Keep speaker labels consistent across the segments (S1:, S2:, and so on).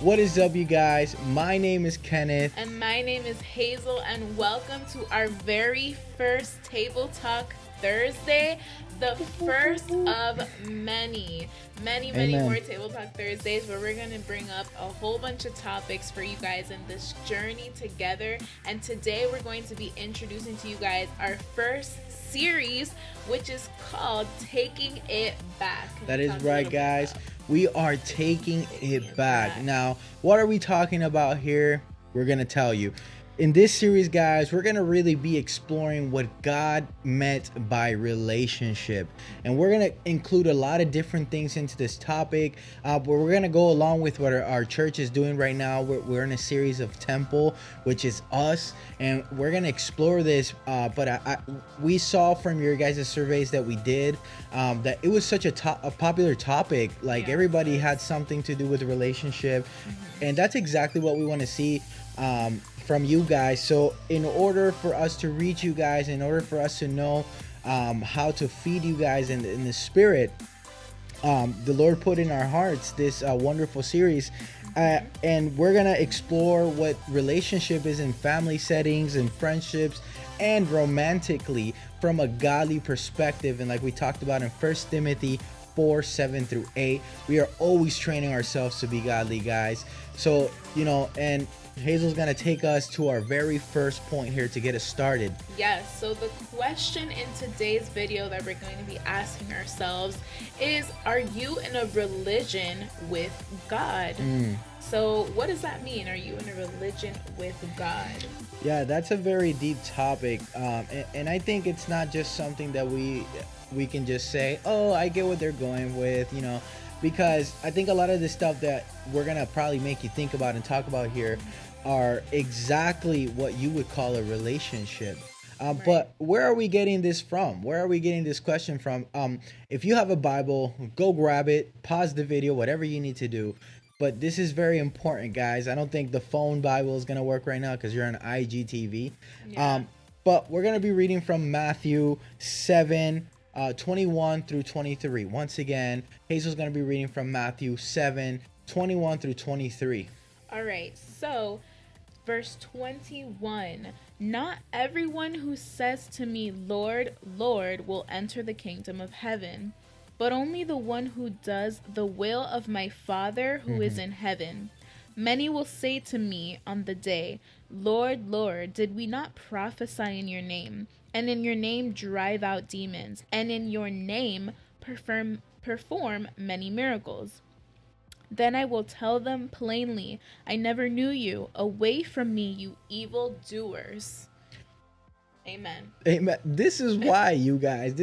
S1: What is up, you guys? My name is Kenneth.
S2: And my name is Hazel, and welcome to our very first Table Talk Thursday, the first of many more Table Talk Thursdays, where we're going to bring up a whole bunch of topics for you guys in this journey together. And today we're going to be introducing to you guys our first series, which is called Taking It Back.
S1: That is right, guys. We are taking it back. Now, what are we talking about here? We're going to tell you. In this series, guys, we're going to really be exploring what God meant by relationship. And we're going to include a lot of different things into this topic. But we're going to go along with what our church is doing right now. We're in a series of Temple, which is us. And we're going to explore this. But we saw from your guys' surveys that we did that it was such a popular topic. Like, everybody had something to do with the relationship. And that's exactly what we want to see from you guys. So in order for us to reach you guys, in order for us to know how to feed you guys in the spirit, the Lord put in our hearts this wonderful series, and we're gonna explore what relationship is in family settings and friendships and romantically from a godly perspective. And like we talked about in 1 Timothy 4:7-8, we are always training ourselves to be godly, guys. So, and Hazel's gonna take us to our very first point here to get us started.
S2: Yes, so the question in today's video that we're going to be asking ourselves is, are you in a religion with God? So what does that mean? Are you in a religion with God?
S1: Yeah, that's a very deep topic, and I think it's not just something that we can just say, oh, I get what they're going with, because I think a lot of the stuff that we're gonna probably make you think about and talk about here are exactly what you would call a relationship. Right. But where are we getting this from? Where are we getting this question from? If you have a Bible, go grab it, pause the video, whatever you need to do. But this is very important, guys. I don't think the phone Bible is going to work right now because you're on IGTV. Yeah. But we're going to be reading from Matthew 7, 21 through 23. Once again, Hazel's going to be reading from Matthew 7, 21 through 23.
S2: All right, so verse 21, not everyone who says to me, Lord, Lord, will enter the kingdom of heaven, but only the one who does the will of my Father who is in heaven. Many will say to me on the day, Lord, Lord, did we not prophesy in your name, and in your name drive out demons, and in your name perform many miracles? Then I will tell them plainly, I never knew you. Away from me, you evil doers. Amen.
S1: Amen. This is why, you guys,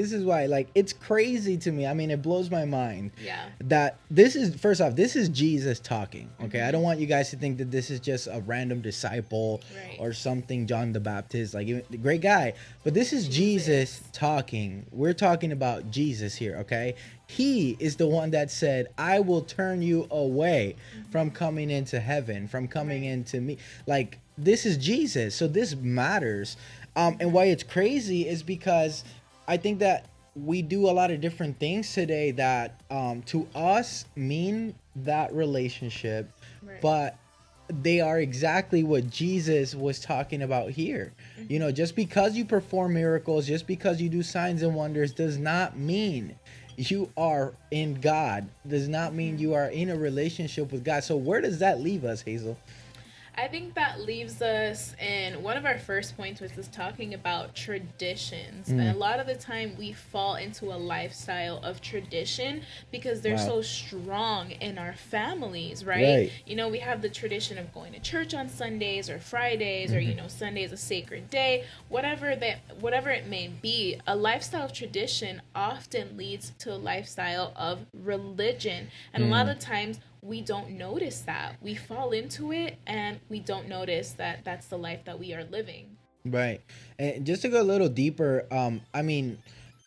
S1: like, it's crazy to me. I mean, it blows my mind.
S2: Yeah.
S1: That this is, first off, this is Jesus talking. Okay. I don't want you guys to think that this is just a random disciple or something, John the Baptist, like, great guy. But this is Jesus talking. We're talking about Jesus here. Okay. He is the one that said, I will turn you away from coming into heaven, from coming into me. Like, this is Jesus. So this matters. And why it's crazy is because I think that we do a lot of different things today that to us mean that relationship, but they are exactly what Jesus was talking about here. Just because you perform miracles, just because you do signs and wonders does not mean you are in God, does not mean you are in a relationship with God. So where does that leave us, Hazel?
S2: I think that leaves us in one of our first points, which is talking about traditions. And a lot of the time we fall into a lifestyle of tradition because they're so strong in our families, right? We have the tradition of going to church on Sundays or Fridays, or Sunday is a sacred day, whatever it may be. A lifestyle of tradition often leads to a lifestyle of religion. And a lot of times we don't notice that. We fall into it and we don't notice that that's the life that we are living.
S1: Right. And just to go a little deeper,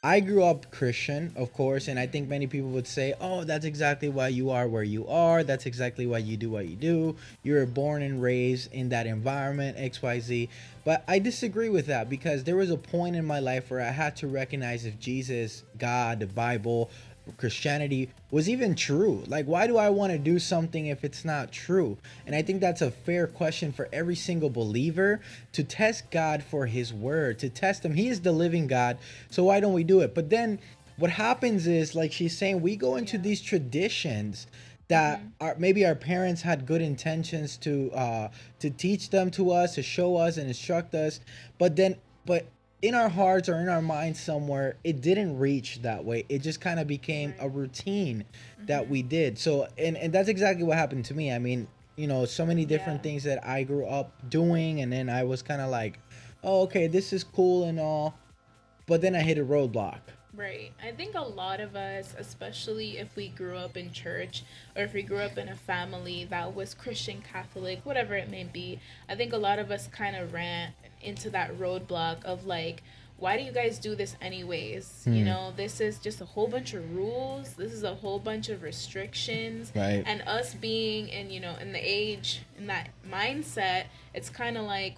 S1: I grew up Christian, of course, and I think many people would say, oh, that's exactly why you are where you are. That's exactly why you do what you do. You were born and raised in that environment, XYZ. But I disagree with that because there was a point in my life where I had to recognize if Jesus, God, the Bible, Christianity was even true. Like, why do I want to do something if it's not true? And I think that's a fair question for every single believer, to test God for his word, to test him. He is the living God. So why don't we do it? But then what happens is, like she's saying, we go into these traditions that maybe our parents had good intentions to teach them to us, to show us and instruct us, but in our hearts or in our minds somewhere, it didn't reach that way. It just kind of became a routine that we did. So and that's exactly what happened to me. I mean, so many different things that I grew up doing, and then I was kind of like, oh, okay, this is cool and all, but then I hit a roadblock.
S2: Right. I think a lot of us, especially if we grew up in church or if we grew up in a family that was Christian, Catholic, whatever it may be, I think a lot of us kind of ran into that roadblock of like, why do you guys do this anyways? This is just a whole bunch of rules. This is a whole bunch of restrictions.
S1: Right.
S2: And us being in the age, in that mindset, it's kind of like,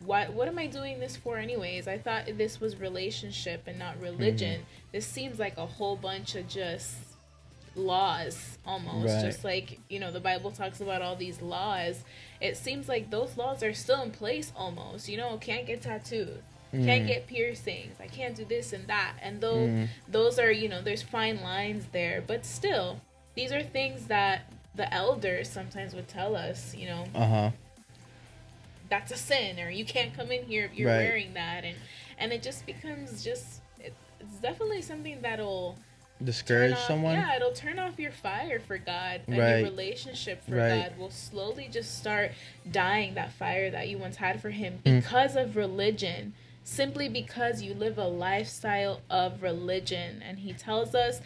S2: what am I doing this for anyways? I thought this was relationship and not religion. This seems like a whole bunch of just laws almost.
S1: Right.
S2: Just like, the Bible talks about all these laws. It seems like those laws are still in place almost. Can't get tattoos. Can't get piercings. I can't do this and that. And though those are, there's fine lines there, but still, these are things that the elders sometimes would tell us, that's a sin, or you can't come in here if you're wearing that, and it just becomes it's definitely something that'll
S1: discourage someone.
S2: Yeah, it'll turn off your fire for God, and your relationship for God will slowly just start dying, that fire that you once had for him, because of religion, simply because you live a lifestyle of religion. And he tells us,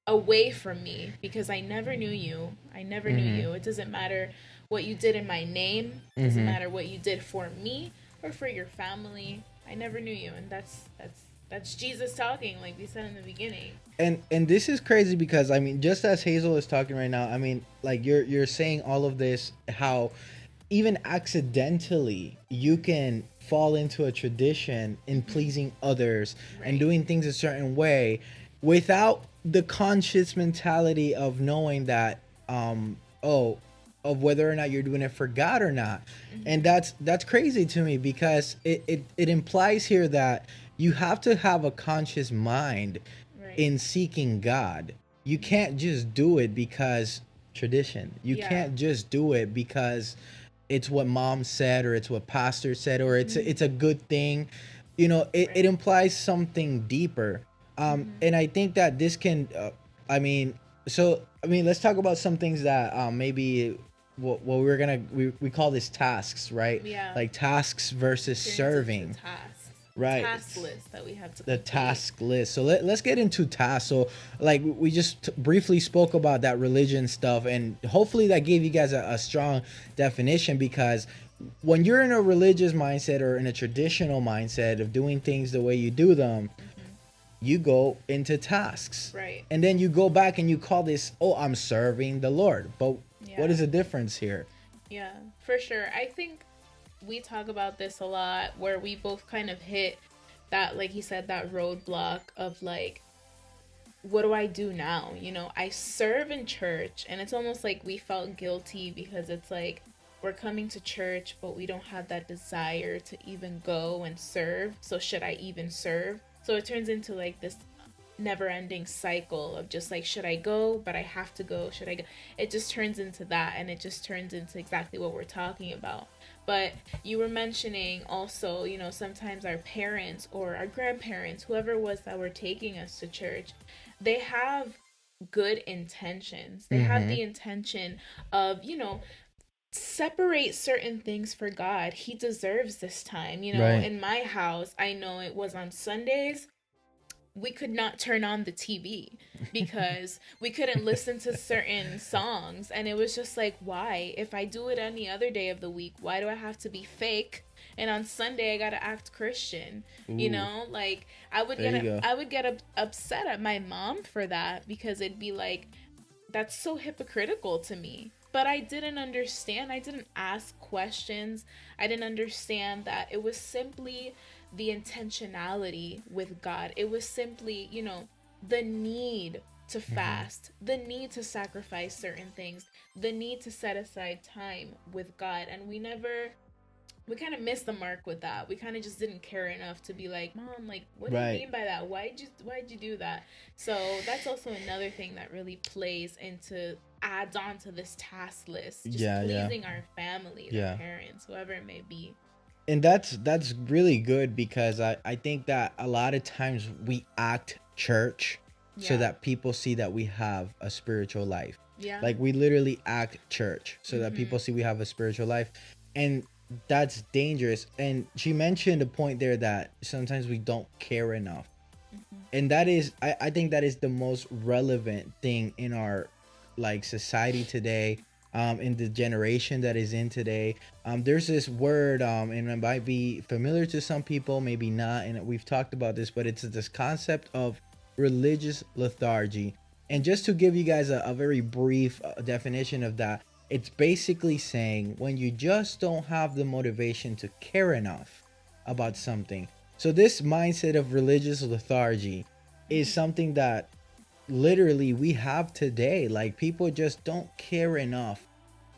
S2: away from me, because I never knew you. It doesn't matter what you did in my name. It doesn't matter what you did for me or for your family. I never knew you. And that's Jesus talking, like we said in the beginning.
S1: And this is crazy because, I mean, just as Hazel is talking right now, I mean, like you're saying all of this, how even accidentally you can fall into a tradition in pleasing others and doing things a certain way without the conscious mentality of knowing that of whether or not you're doing it for God or not. And that's crazy to me, because it implies here that you have to have a conscious mind in seeking God. You can't just do it because tradition. You can't just do it because it's what mom said, or it's what pastor said, or it's a good thing. It implies something deeper. And I think that this can let's talk about some things that maybe what we're gonna we call this tasks, right? Like tasks versus serving. Right.
S2: Task list that we have to
S1: the
S2: complete.
S1: Task list. So let's get into tasks. So like we just briefly spoke about that religion stuff, and hopefully that gave you guys a strong definition, because when you're in a religious mindset or in a traditional mindset of doing things the way you do them, you go into tasks.
S2: Right.
S1: And then you go back and you call this, oh, I'm serving the Lord. But what is the difference here?
S2: Yeah, for sure. I think we talk about this a lot, where we both kind of hit that, like he said, that roadblock of like, what do I do now? I serve in church, and it's almost like we felt guilty because it's like we're coming to church, but we don't have that desire to even go and serve. So should I even serve? So it turns into like this never-ending cycle of just like, should I go? But I have to go. Should I go? It just turns into that, and it just turns into exactly what we're talking about. But you were mentioning also, sometimes our parents or our grandparents, whoever it was that were taking us to church, they have good intentions. They have the intention of, separate certain things for God. He deserves this time. In my house, I know it was on Sundays, we could not turn on the TV because we couldn't listen to certain songs. And it was just like, why? If I do it any other day of the week, why do I have to be fake? And on Sunday, I got to act Christian. Like I would get upset at my mom for that, because it'd be like, that's so hypocritical to me. But I didn't understand. I didn't ask questions. I didn't understand that it was simply the intentionality with God. It was simply, the need to fast, the need to sacrifice certain things, the need to set aside time with God. And we kind of missed the mark with that. We kind of just didn't care enough to be like, Mom, like, what do you
S1: Right.
S2: mean by that? Why'd you do that? So that's also another thing that really plays into, adds on to this task list, just
S1: Yeah, yeah,
S2: pleasing our family, the
S1: yeah.
S2: parents, whoever it may be.
S1: And that's really good because I think that a lot of times we act church so
S2: Yeah.
S1: that people see that we have a spiritual life.
S2: Yeah.
S1: Like we literally act church so that people
S2: Mm-hmm.
S1: see we have a spiritual life. And that's dangerous. And she mentioned a point there that sometimes we don't care enough.
S2: Mm-hmm.
S1: And that is I think that is the most relevant thing in our like society today, in the generation that is in today. There's this word, and it might be familiar to some people, maybe not, and we've talked about this, but it's this concept of religious lethargy. And just to give you guys a very brief definition of that, it's basically saying when you just don't have the motivation to care enough about something. So this mindset of religious lethargy is something that literally we have today. Like people just don't care enough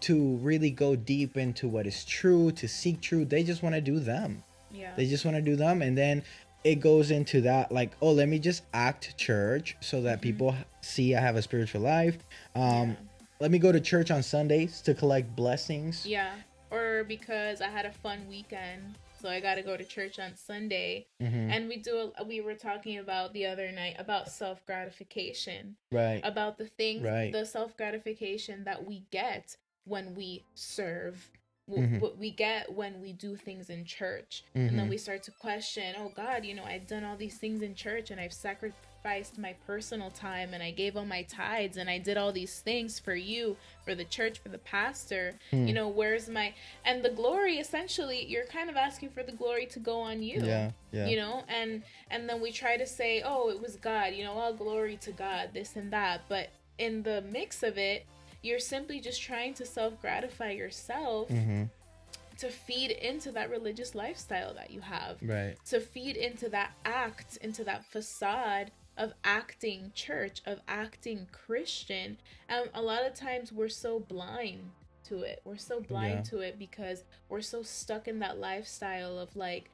S1: to really go deep into what is true, to seek truth. They just want to do them.
S2: Yeah.
S1: They just want to do them. And then it goes into that like, oh, let me just act church so that people see I have a spiritual life.
S2: Yeah.
S1: Let me go to church on Sundays to collect blessings.
S2: Yeah. Or because I had a fun weekend, so I got to go to church on Sunday.
S1: Mm-hmm.
S2: And we were talking about the other night about self gratification,
S1: Right.
S2: about the things,
S1: Right.
S2: the self gratification that we get when we serve,
S1: Mm-hmm.
S2: what we get when we do things in church. And then
S1: Mm-hmm.
S2: we start to question, oh God, I've done all these things in church and I've sacrificed my personal time and I gave all my tithes and I did all these things for you, for the church, for the pastor. Where's my, and the glory, essentially you're kind of asking for the glory to go on you.
S1: Yeah. Yeah.
S2: And then we try to say, oh, it was God, all glory to God, this and that. But in the mix of it, you're simply just trying to self-gratify yourself,
S1: Mm-hmm.
S2: to feed into that religious lifestyle that you have,
S1: Right.
S2: to feed into that act, into that facade of acting church, of acting Christian. And a lot of times we're so blind to it. We're so blind to it because we're so stuck in that lifestyle of like,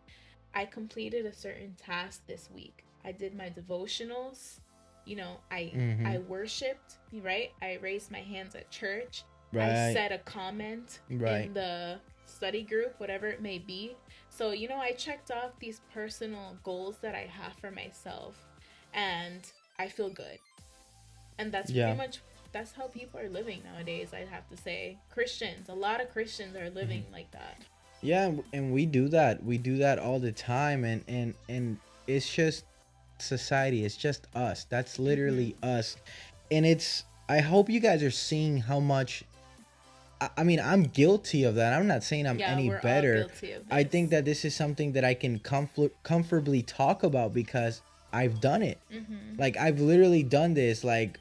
S2: I completed a certain task this week. I did my devotionals. I worshiped, right? I raised my hands at church. I
S1: Right.
S2: said a comment
S1: Right.
S2: in the study group, whatever it may be. So, I checked off these personal goals that I have for myself and I feel good. And that's
S1: Yeah.
S2: pretty much, that's how people are living nowadays, I'd have to say. Christians, a lot of Christians are living like that.
S1: Yeah, and we do that. We do that all the time, and it's just society. It's just us. That's literally us, and it's. I hope you guys are seeing how much. I mean, I'm guilty of that. I'm not saying I'm
S2: Yeah,
S1: any
S2: we're all
S1: better.
S2: guilty of
S1: I
S2: this.
S1: think that this is something that I can comfortably talk about because I've done it. Like I've literally done this. Like,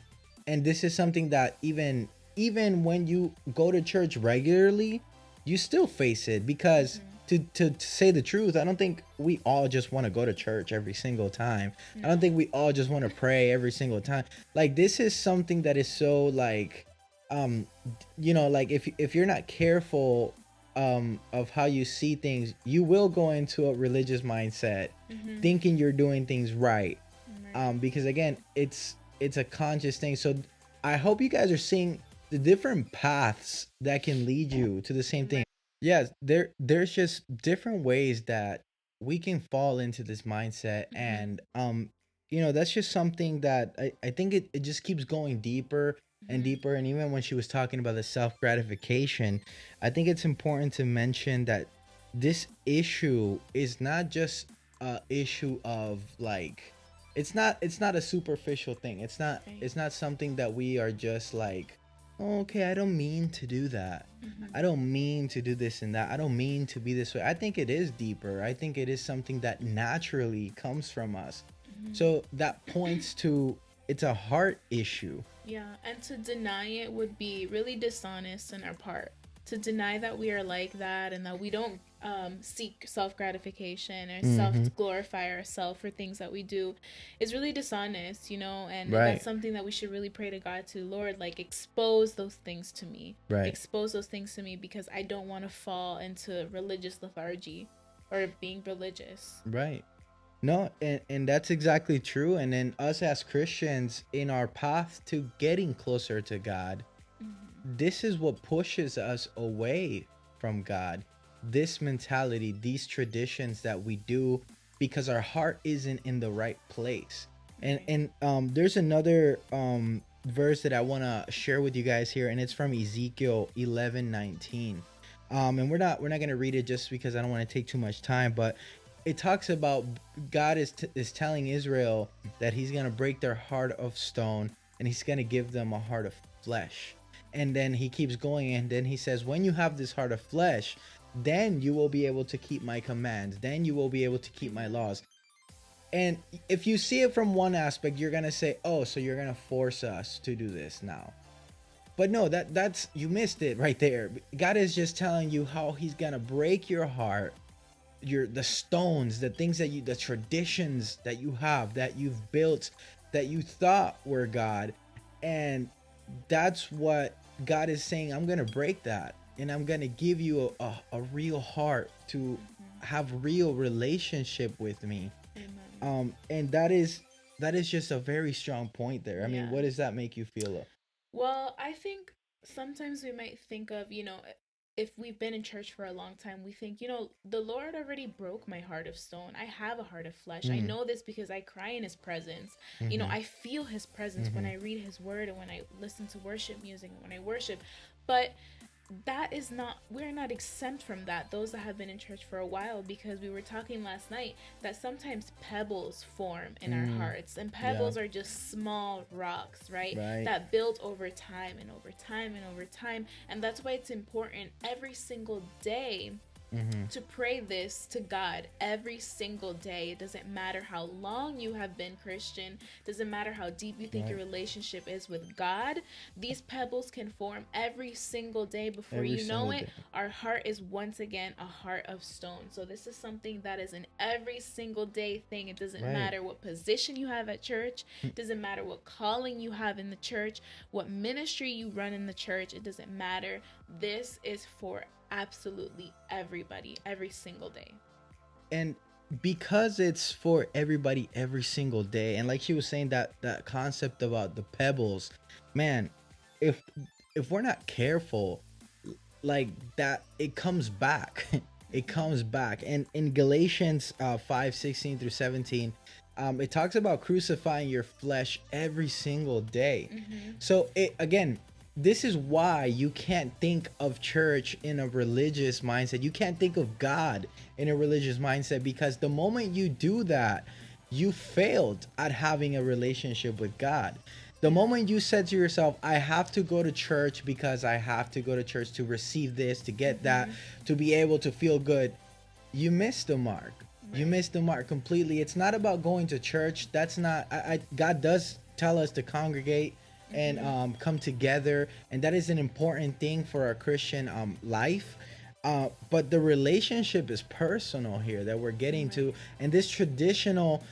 S1: and this is something that even when you go to church regularly, you still face it because to say the truth, I don't think we all just want to go to church every single time. I don't think we all just want to pray every single time. Like this is something that is so like like if you're not careful of how you see things, you will go into a religious mindset thinking you're doing things right. Because again, it's a conscious thing. So I hope you guys are seeing the different paths that can lead you to the same thing. Yes, there's just different ways that we can fall into this mindset, and that's just something that I think it just keeps going deeper and deeper. And even when she was talking about the self gratification, I think it's important to mention that this issue is not just a issue of like it's not a superficial thing. It's not something that we are just like, oh, okay, I don't mean to do that. I don't mean to do this and that. I don't mean to be this way. I think it is deeper. I think it is something that naturally comes from us. So that points to it's a heart issue.
S2: Yeah, and to deny it would be really dishonest on our part. To deny that we are like that and that we don't seek self-gratification or
S1: Mm-hmm.
S2: self-glorify ourselves for things that we do is really dishonest, and that's
S1: Right.
S2: something that we should really pray to God to, Lord, like expose those things to me.
S1: Right.
S2: Expose those things to me because I don't want to fall into religious lethargy or being religious.
S1: Right. No, and that's exactly true. And then us as Christians in our path to getting closer to God,
S2: Mm-hmm.
S1: this is what pushes us away from God. This mentality, these traditions that we do because our heart isn't in the right place. And
S2: Right.
S1: there's another verse that I want to share with you guys here, and it's from Ezekiel 11:19. And we're not going to read it just because I don't want to take too much time, but it talks about God is telling Israel that he's going to break their heart of stone and he's going to give them a heart of flesh. And then he keeps going, and then he says, when you have this heart of flesh, then you will be able to keep my commands, then you will be able to keep my laws. And if you see it from one aspect, you're gonna say, oh, so you're gonna force us to do this now. But no, that's you missed it right there. God is just telling you how he's gonna break your heart, the stones, the things that you, the traditions that you have, that you've built, that you thought were God. And that's what God is saying. I'm gonna break that, and I'm gonna give you a real heart to
S2: Mm-hmm.
S1: have real relationship with me.
S2: Amen.
S1: And that is just a very strong point there. I mean,
S2: Yeah.
S1: what does that make you feel?
S2: Well, I think sometimes we might think of, if we've been in church for a long time, we think, the Lord already broke my heart of stone. I have a heart of flesh. I
S1: Mm,
S2: know this because I cry in his presence.
S1: mm-hmm,
S2: I feel his presence when
S1: mm-hmm,
S2: I read his word and when I listen to worship music and when I worship. But that is not, we're not exempt from that, those that have been in church for a while, because we were talking last night that sometimes pebbles form in our
S1: mm,
S2: hearts, and
S1: yeah,
S2: pebbles are just small rocks, right,
S1: right,
S2: that build over time and over time and over time. And that's why it's important every single day
S1: mm-hmm,
S2: to pray this to God every single day. It doesn't matter how long you have been Christian, it doesn't matter how deep you think your
S1: right,
S2: relationship is with God. These pebbles can form every single day. Before
S1: every
S2: you know
S1: single
S2: it,
S1: day,
S2: our heart is once again a heart of stone. So this is something that is an every single day thing. It doesn't
S1: right.
S2: matter what position you have at church, it doesn't matter what calling you have in the church, what ministry you run in the church, it doesn't matter. This is for absolutely everybody every single day.
S1: And because it's for everybody every single day, and like she was saying, that concept about the pebbles, man, if if we're not careful, like that, it comes back. It comes back. And in Galatians 5:16 through 17, it talks about crucifying your flesh every single day.
S2: Mm-hmm.
S1: So it, again, this is why you can't think of church in a religious mindset. You can't think of God in a religious mindset, because the moment you do that, you failed at having a relationship with God. The
S2: Yeah.
S1: moment you said to yourself, I have to go to church because I have to go to church to receive this, to get that,
S2: Mm-hmm.
S1: to be able to feel good, you missed the mark. You
S2: Right.
S1: missed the mark completely. It's not about going to church. That's not, God does tell us to congregate and
S2: Mm-hmm.
S1: come together, and that is an important thing for our Christian life. But the relationship is personal here that we're getting
S2: Right.
S1: to, and this traditional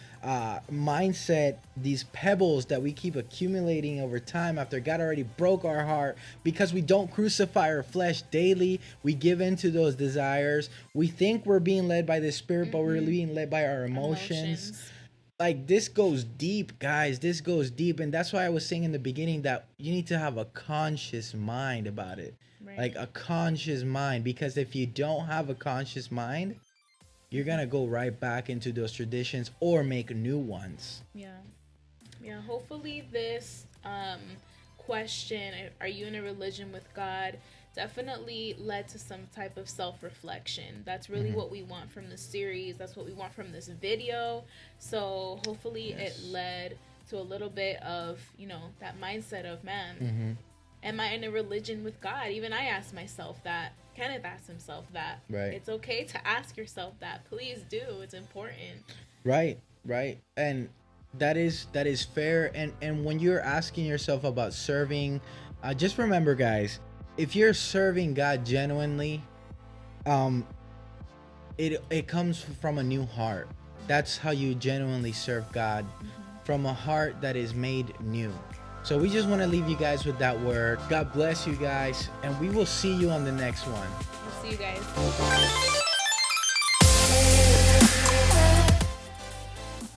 S1: mindset, these pebbles that we keep accumulating over time after God already broke our heart, because we don't crucify our flesh daily. We give in to those desires. We think we're being led by the Spirit, but we're
S2: Mm-hmm.
S1: being led by our emotions.
S2: Emotions.
S1: Like, this goes deep, guys. This goes deep, and that's why I was saying in the beginning that you need to have a conscious mind about it.
S2: Right.
S1: Like, a conscious mind, because if you don't have a conscious mind, you're
S2: Mm-hmm.
S1: gonna go right back into those traditions or make new ones.
S2: Yeah. Yeah, hopefully this question, are you in a religion with God, definitely led to some type of self-reflection. That's really
S1: Mm-hmm.
S2: what we want from this series. That's what we want from this video. So hopefully it
S1: Yes.
S2: led to a little bit of, that mindset of, man,
S1: Mm-hmm.
S2: am I in a religion with God? Even I asked myself that. Kenneth asked himself that.
S1: Right.
S2: It's okay to ask yourself that. Please do. It's important.
S1: Right. Right. And that is fair. And when you're asking yourself about serving, just remember, guys, if you're serving God genuinely, um, it comes from a new heart. That's how you genuinely serve God, from a heart that is made new. So we just want to leave you guys with that word. God bless you guys, and we will see you on the next one.
S2: We'll see you guys.